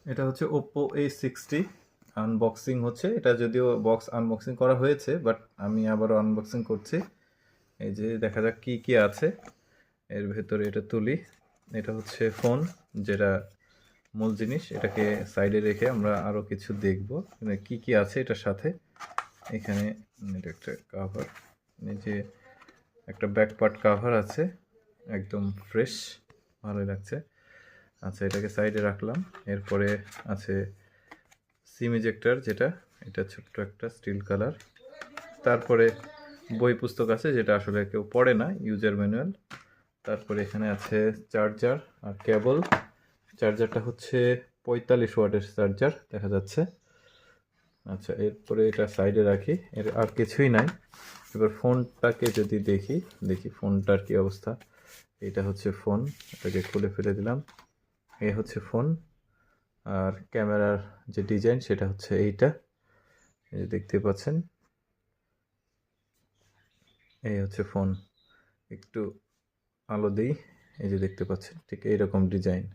এটা হচ্ছে Oppo A60 unboxing হচ্ছে। এটা যদিও বক্স আনবক্সিং করা হয়েছে, বাট আমি আবারও আনবক্সিং করছি। এই যে দেখা যাক কি কি আছে এর ভেতরে, এটা তুলি। এটা হচ্ছে ফোন, যেটা মূল জিনিস। এটাকে সাইডে রেখে আমরা আরও কিছু দেখব মানে কি কি আছে এটার সাথে। এখানে এটা একটা কাভার, এই যে একটা ব্যাক পার্ট কাভার আছে, একদম ফ্রেশ, ভালোই লাগছে। আচ্ছা, এটাকে সাইডে রাখলাম। এরপরে আছে সিম ইজেক্টর, যেটা এটা ছোট্ট একটা স্টিল কালার। তারপরে বই পুস্তক আছে, যেটা আসলে কেউ পড়ে না, ইউজার ম্যানুয়াল। তারপরে এখানে আছে চার্জার আর কেবল। চার্জারটা হচ্ছে 45 ওয়াটের চার্জার দেখা যাচ্ছে। আচ্ছা, এরপরে এটা সাইডে রাখি, এর আর কিছুই নাই। এবার ফোনটাকে যদি দেখি, ফোনটার কি অবস্থা। এটা হচ্ছে ফোন, এটাকে খুলে ফেলে দিলাম। এই হচ্ছে ফোন, আর ক্যামেরার যে ডিজাইন সেটা হচ্ছে এইটা, এই যে দেখতে পাচ্ছেন। এই হচ্ছে ফোন, একটু আলো দিই, এই যে দেখতে পাচ্ছেন ঠিক এইরকম ডিজাইন।